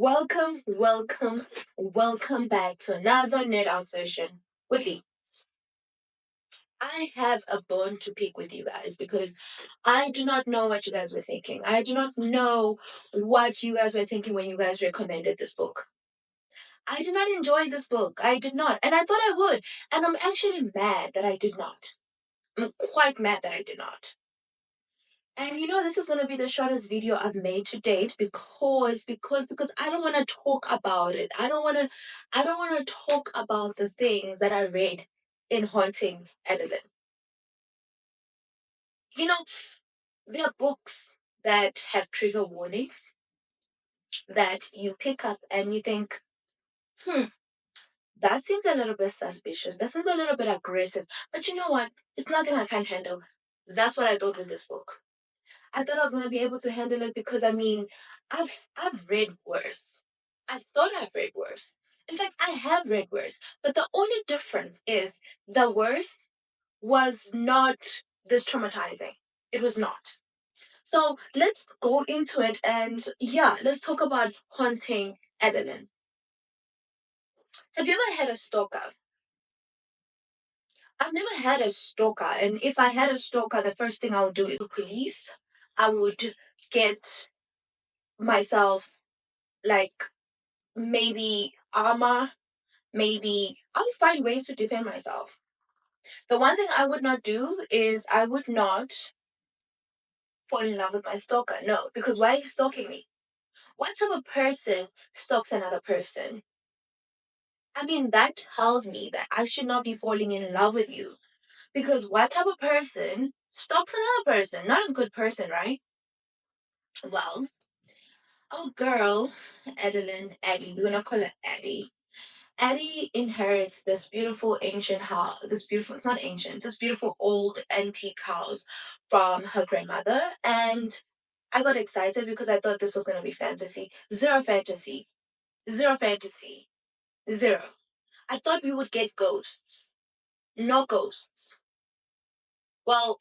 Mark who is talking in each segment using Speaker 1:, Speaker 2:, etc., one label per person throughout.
Speaker 1: Welcome, welcome, welcome back to another Net Out session with Lee. I have a bone to pick with you guys because I do not know what you guys were thinking. I do not know what you guys were thinking when you guys recommended this book. I did not enjoy this book. I did not. And I thought I would. And I'm actually mad that I did not. I'm quite mad that I did not. And this is gonna be the shortest video I've made to date because I don't wanna talk about it. I don't wanna talk about the things that I read in Haunting Adeline. You know, there are books that have trigger warnings that you pick up and you think, hmm, that seems a little bit suspicious. That seems a little bit aggressive. But you know what? It's nothing I can't handle. That's what I thought with this book. I thought I was gonna be able to handle it because I've read worse. I thought I've read worse. In fact, I have read worse. But the only difference is the worst was not this traumatizing. It was not. So let's go into it and yeah, let's talk about Haunting Adeline. Have you ever had a stalker? I've never had a stalker, and if I had a stalker, the first thing I would do is the police. I would get myself like maybe armor, maybe I'll find ways to defend myself. The one thing I would not do is I would not fall in love with my stalker. No, because why are you stalking me? What type of person stalks another person? I mean, that tells me that I should not be falling in love with you. Because what type of person stalks another person? Not a good person, right? Well, our girl, Adeline, Addie, we're gonna call her Addie. Addie inherits this beautiful ancient house, it's not ancient, this beautiful old antique house from her grandmother. And I got excited because I thought this was going to be fantasy. Zero fantasy. Zero fantasy. Zero. I thought we would get ghosts. No ghosts. Well,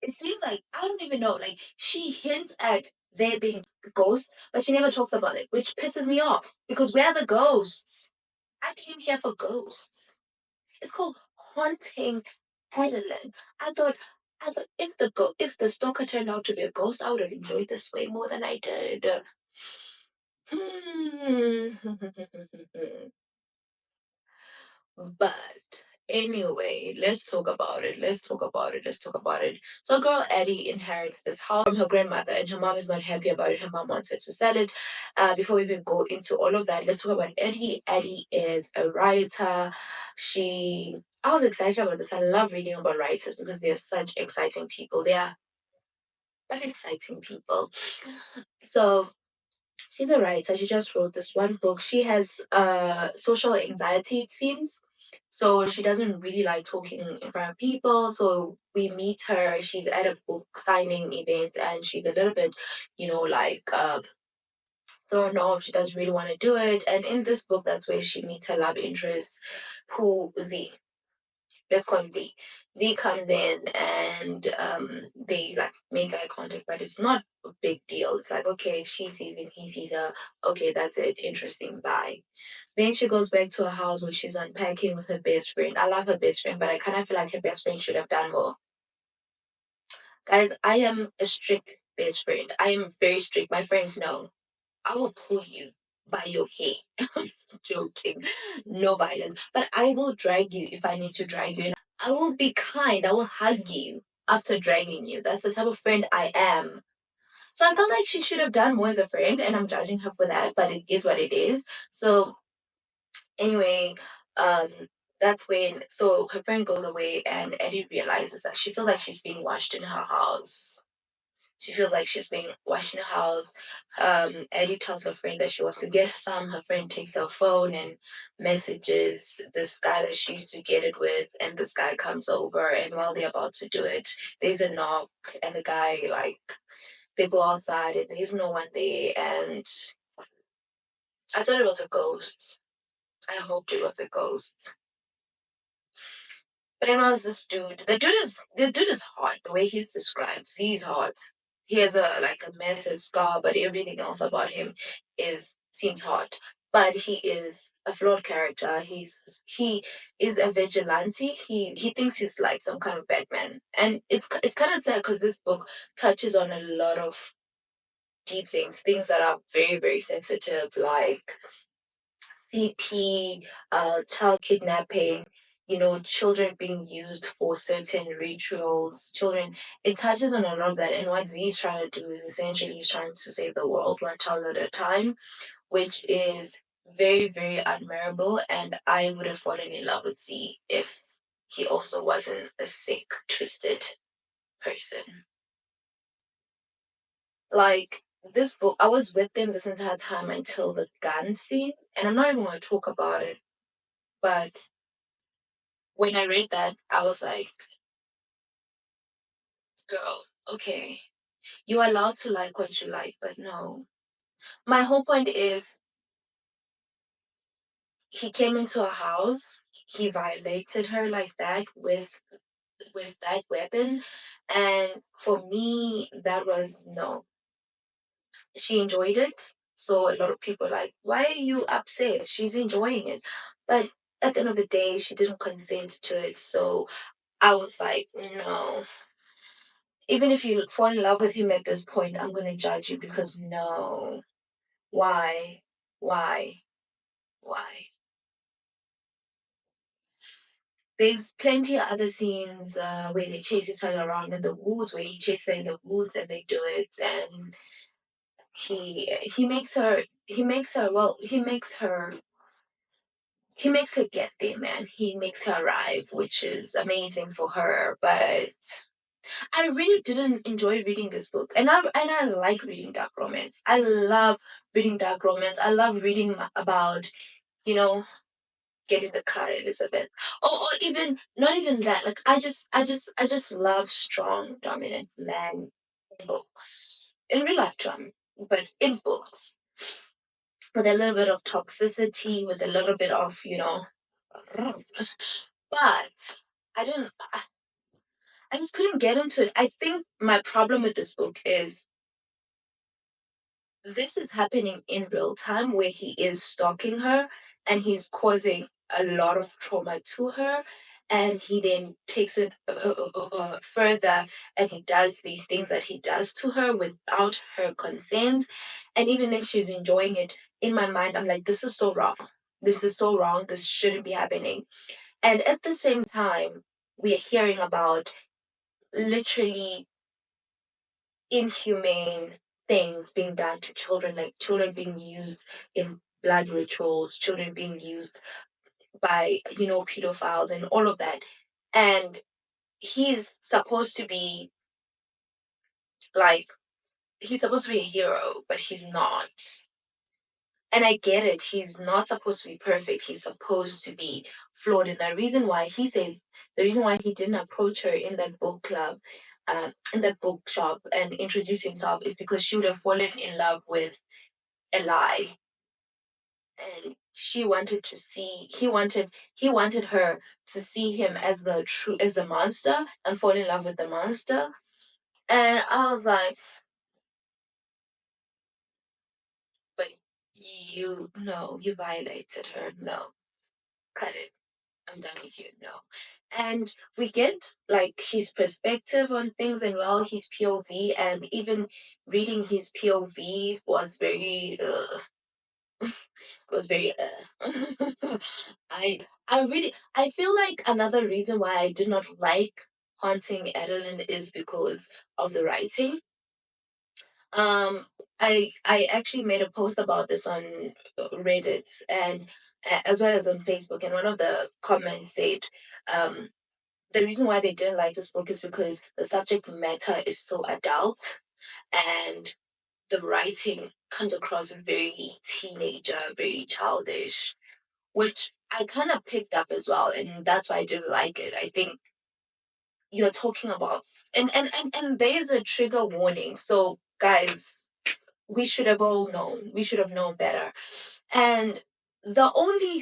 Speaker 1: it seems like, I don't even know, like, she hints at there being ghosts, but she never talks about it, which pisses me off because where are the ghosts? I came here for ghosts. It's called Haunting Adeline. I thought if the stalker turned out to be a ghost, I would have enjoyed this way more than I did. But anyway, let's talk about it. Let's talk about it. Let's talk about it. So, girl Addie inherits this house from her grandmother, and her mom is not happy about it. Her mom wants her to sell it. Before we even go into all of that, let's talk about Addie. Addie is a writer. I was excited about this. I love reading about writers because they're such exciting people. They are but exciting people. So she's a writer. She just wrote this one book. She has social anxiety, it seems. So she doesn't really like talking in front of people. So we meet her. She's at a book signing event and she's a little bit, like thrown off. She doesn't really want to do it. And in this book, that's where she meets her love interest, who Z. Let's call him Z. Z comes in and they like make eye contact, but it's not a big deal. It's like, okay, she sees him, he sees her. Okay, that's it. Interesting. Bye. Then she goes back to her house where she's unpacking with her best friend. I love her best friend, but I kind of feel like her best friend should have done more. Guys, I am a strict best friend. I am very strict. My friends know. I will pull you by your hair. Joking. No violence. But I will drag you if I need to drag you. I will be kind. I will hug you after dragging you. That's the type of friend I am. So I felt like she should have done more as a friend, and I'm judging her for that, but it is what it is. So anyway, um, that's when so her friend goes away and Eddie realizes that she feels like she's being watched in her house. She feels like she's being watched in her house. Eddie tells her friend that she wants to get some. Her friend takes her phone and messages this guy that she used to get it with, and this guy comes over. And while they're about to do it, there's a knock, and the guy they go outside, and there's no one there. And I thought it was a ghost. I hoped it was a ghost. But then was this dude. The dude is hot. The way he's described, he's hot. he has a massive scar, but everything else about him is seems hot. But he is a flawed character. He is a vigilante. He thinks he's like some kind of Batman, and it's kind of sad because this book touches on a lot of deep things, things that are very very sensitive, like CP, child kidnapping, children being used for certain rituals, children. It touches on a lot of that. And what Z is trying to do is essentially he's trying to save the world one child at a time, which is very, very admirable. And I would have fallen in love with Z if he also wasn't a sick, twisted person. Like this book, I was with them this entire time until the gun scene, and I'm not even going to talk about it, but when I read that, I was like, girl, okay, you're allowed to like what you like, but no. My whole point is he came into a house, he violated her like that with that weapon. And for me, that was no. She enjoyed it. So a lot of people are like, why are you upset? She's enjoying it. But at the end of the day, she didn't consent to it. So I was like, no, even if you fall in love with him at this point, I'm going to judge you because no. Why? Why? Why? There's plenty of other scenes where they chase each other around in the woods, where he chases her in the woods and they do it, and he makes her he makes her get there, man. He makes her arrive, which is amazing for her. But I really didn't enjoy reading this book, and I like reading dark romance. I love reading dark romance. I love reading about you know get in the car, Elizabeth. Or even not even that. Like I just love strong, dominant men in books. In real life too, but in books. With a little bit of toxicity, with a little bit of, but I didn't I just couldn't get into it. I think my problem with this book is this is happening in real time where he is stalking her and he's causing a lot of trauma to her, and he then takes it further and he does these things that he does to her without her consent. And even if she's enjoying it, in my mind I'm like, this is so wrong, this is so wrong, this shouldn't be happening. And at the same time, we are hearing about literally inhumane things being done to children, like children being used in blood rituals, children being used by, pedophiles and all of that. And he's supposed to be like, he's supposed to be a hero, but he's not. And I get it. He's not supposed to be perfect. He's supposed to be flawed. And the reason why he didn't approach her in that book club, in that bookshop and introduce himself is because she would have fallen in love with a lie. And he wanted her to see him as as a monster and fall in love with the monster. And I was like, but you violated her. No, cut it. I'm done with you. No. And we get like his perspective on things and well, his POV, and even reading his POV was very I feel like another reason why I did not like Haunting Adeline is because of the writing. Um, I actually made a post about this on Reddit and as well as on Facebook, and one of the comments said, um, the reason why they didn't like this book is because the subject matter is so adult and the writing comes across very teenager, very childish, which I kind of picked up as well, and that's why I didn't like it. I think you're talking about, and there's a trigger warning, so guys, we should have all known. We should have known better. And the only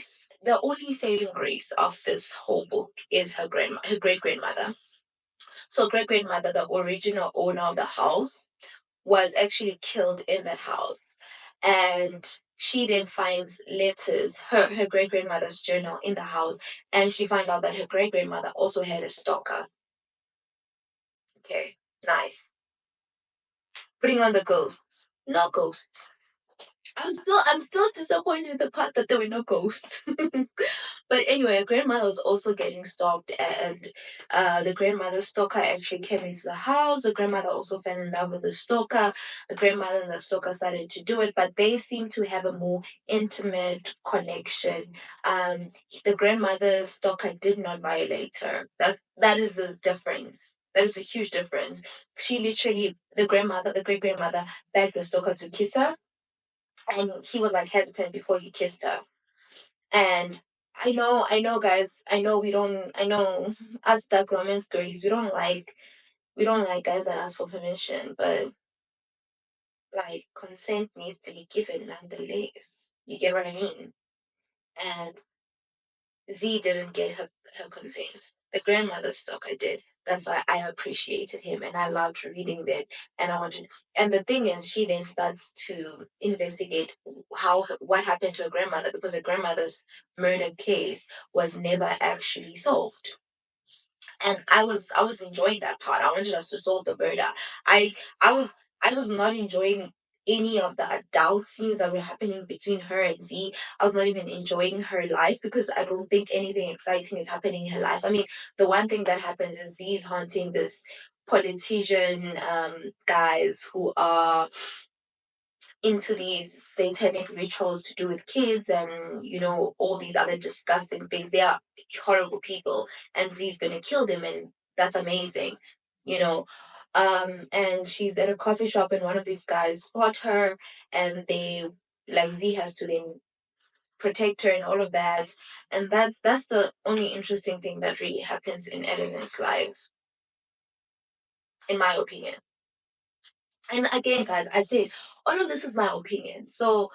Speaker 1: saving grace of this whole book is her great grandmother. So great grandmother, the original owner of the house, was actually killed in that house. And she then finds letters, her great grandmother's journal in the house, and she finds out that her great grandmother also had a stalker. Okay, nice. Putting on the ghosts. No ghosts. I'm still disappointed in the part that there were no ghosts. But anyway, her grandmother was also getting stalked, and the grandmother's stalker actually came into the house. The grandmother also fell in love with the stalker. The grandmother and the stalker started to do it, but they seem to have a more intimate connection. Um, the grandmother's stalker did not violate her. That is the difference. That is a huge difference. She literally, the great grandmother, begged the stalker to kiss her, and he was like hesitant before he kissed her. And I know, guys, I know us dark romance girlies, we don't like guys that ask for permission, but like consent needs to be given nonetheless. You get what I mean? And Z didn't get her consent. The grandmother stalker did. That's why I appreciated him and I loved reading that. And I wanted, and the thing is, she then starts to investigate what happened to her grandmother, because her grandmother's murder case was never actually solved. And I was enjoying that part. I wanted us to solve the murder. I I was not enjoying any of the adult scenes that were happening between her and Z. I was not even enjoying her life because I don't think anything exciting is happening in her life. I mean, the one thing that happened is Z is haunting this politician guys who are into these satanic rituals to do with kids, and all these other disgusting things. They are horrible people, and Z's gonna kill them, and that's amazing, you know. And she's at a coffee shop, and one of these guys spot her, and they, like, Z has to then protect her and all of that. And that's the only interesting thing that really happens in Adeline's life, in my opinion. And again, guys, I said all of this is my opinion. So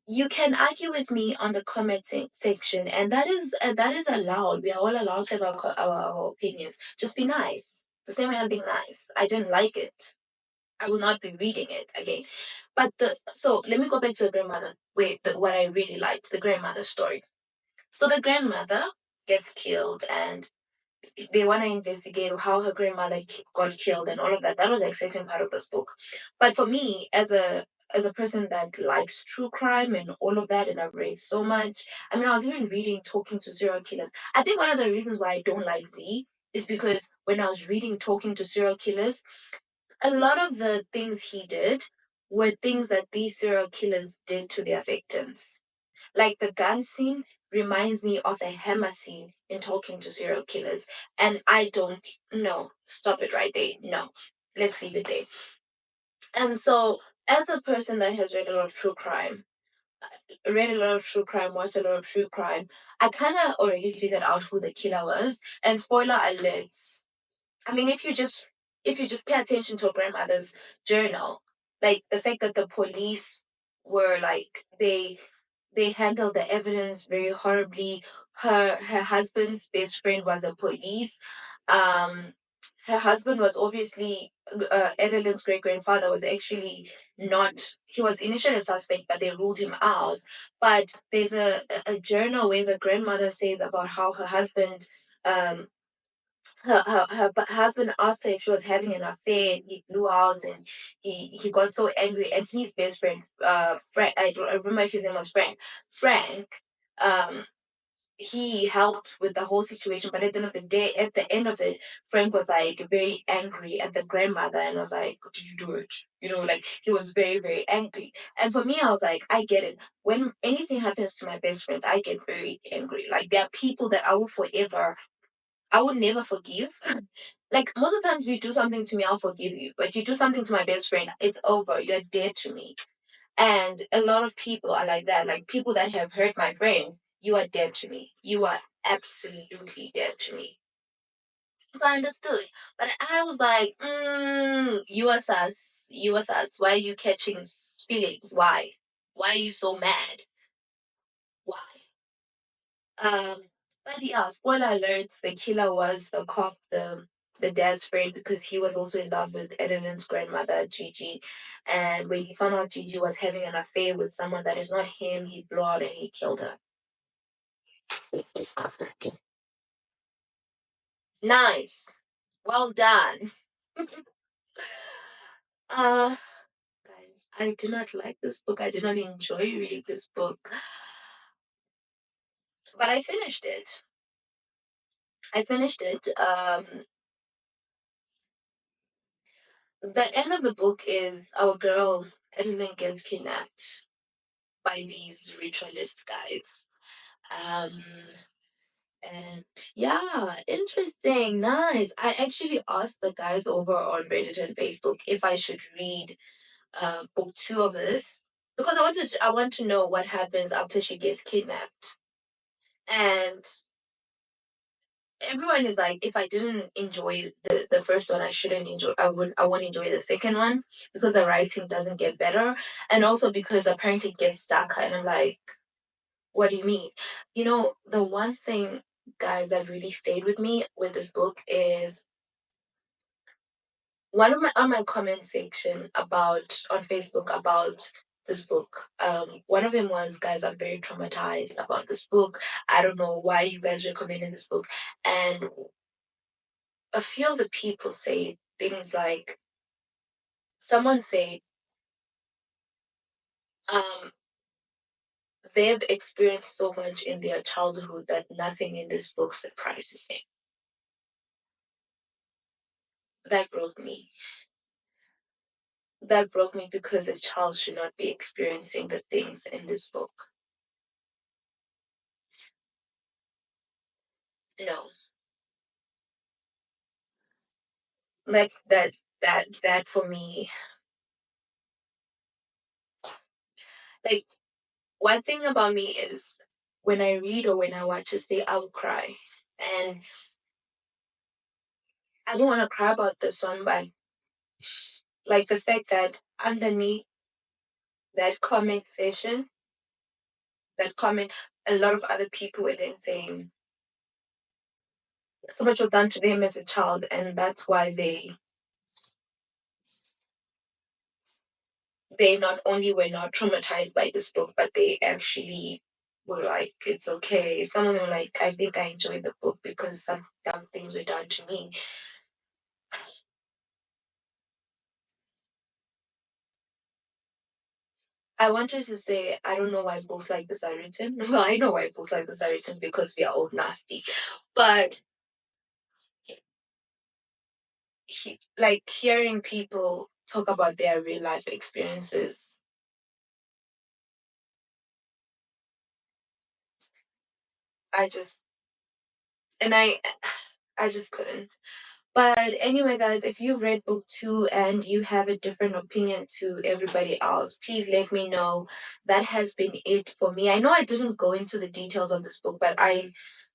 Speaker 1: you can argue with me on the section, and that is allowed. We are all allowed to have our opinions. Just be nice. The same way I'm being nice. I didn't like it. I will not be reading it again. But so let me go back to the grandmother. Wait, what I really liked, the grandmother story. So the grandmother gets killed, and they want to investigate how her grandmother got killed and all of that. That was the exciting part of this book. But for me, as a person that likes true crime and all of that, and I've read so much. I mean, I was even reading Talking to Serial Killers. I think one of the reasons why I don't like Z is because when I was reading Talking to Serial Killers, a lot of the things he did were things that these serial killers did to their victims. Like the gun scene reminds me of a hammer scene in Talking to Serial Killers. And I don't know. Stop it right there. No. Let's leave it there. And so, as a person that has read a lot of true crime, watched a lot of true crime, I kind of already figured out who the killer was. And spoiler alerts. I mean, if you just pay attention to a grandmother's journal, like the fact that the police were like they handled the evidence very horribly. Her husband's best friend was a police. Um, her husband was obviously Adeline's great grandfather was actually not. He was initially a suspect, but they ruled him out. But there's a journal where the grandmother says about how her husband. Husband asked her if she was having an affair, and he blew out, and he got so angry, and his best friend, Frank, I remember if his name was Frank, um he helped with the whole situation, but at the end of it, Frank was like very angry at the grandmother and was like, "What did you do it?" Like he was very, very angry. And for me, I was like, I get it. When anything happens to my best friends, I get very angry. Like there are people that I will never forgive. Like most of the times you do something to me, I'll forgive you. But you do something to my best friend, it's over. You're dead to me. And a lot of people are like that. Like people that have hurt my friends, you are dead to me. You are absolutely dead to me. So I understood. But I was like, you are sus. You are sus. Why are you catching feelings? Why? Why are you so mad? Why? Um, but yeah, spoiler alerts, the killer was the cop, the the dad's friend, because he was also in love with Adeline's grandmother, Gigi. And when he found out Gigi was having an affair with someone that is not him, he blew out and he killed her. Nice. Well done. uh Guys, I do not like this book. I do not enjoy reading this book. But I finished it. I finished it. The end of the book is our girl Adeline gets kidnapped by these ritualist guys. Um, and yeah, interesting, nice. I actually asked the guys over on Reddit and Facebook if I should read book two of this, because I want to know what happens after she gets kidnapped. And everyone is like, if I didn't enjoy the first one, I won't enjoy the second one, because the writing doesn't get better, and also because apparently it gets darker. And I'm like, what do you mean? You know, the one thing, guys, that really stayed with me with this book is one of my on my comment section about on Facebook about this book. One of them was, guys, I'm very traumatized about this book. I don't know why you guys recommended this book. And a few of the people say things like, someone said, um, they've experienced so much in their childhood that nothing in this book surprises them. That broke me. That broke me, because a child should not be experiencing the things in this book. No. Like that for me, like, one thing about me is, when I read or when I watch a thing, I will cry. And I don't want to cry about this one, but like the fact that underneath that comment section, that comment, a lot of other people were then saying so much was done to them as a child, and that's why they not only were not traumatized by this book, but they actually were like, it's okay. Some of them were like, I think I enjoyed the book because some dumb things were done to me. I wanted to say, I don't know why books like this are written. Well, I know why books like this are written, because we are all nasty. But like, hearing people talk about their real life experiences, I just, and I just couldn't. But anyway, guys, if you've read book two and you have a different opinion to everybody else, please let me know. That has been it for me. I know I didn't go into the details of this book, but I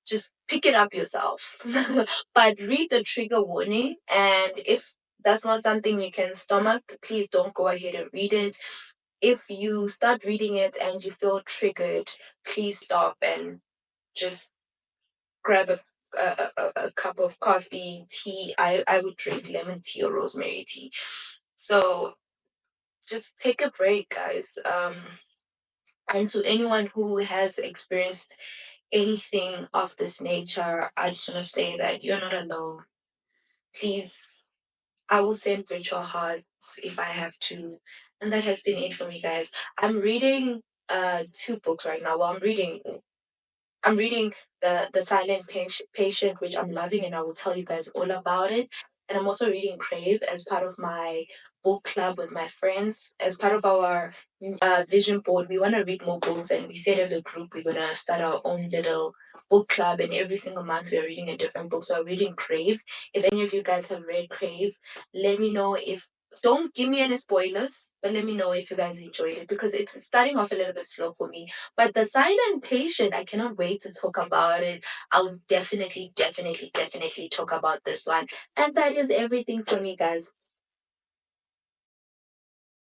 Speaker 1: just pick it up yourself. But read the trigger warning. And if that's not something you can stomach, please don't go ahead and read it. If you start reading it and you feel triggered, please stop and just grab a cup of coffee, tea. I would drink lemon tea or rosemary tea. So just take a break, guys. And to anyone who has experienced anything of this nature, I just want to say that you're not alone. Please, I will send virtual hearts if I have to. And that has been it for me, guys. I'm reading two books right now. Well, I'm reading the Silent Patient, which I'm loving, and I will tell you guys all about it. And I'm also reading Crave as part of my book club with my friends. As part of our vision board, we want to read more books, and we said as a group we're gonna start our own little book club. And every single month we're reading a different book. So I'm reading Crave. If any of you guys have read Crave, let me know if. Don't give me any spoilers, but let me know if you guys enjoyed it, because it's starting off a little bit slow for me. But the silent patient, I cannot wait to talk about it. I'll definitely talk about this one. And that is everything for me, guys.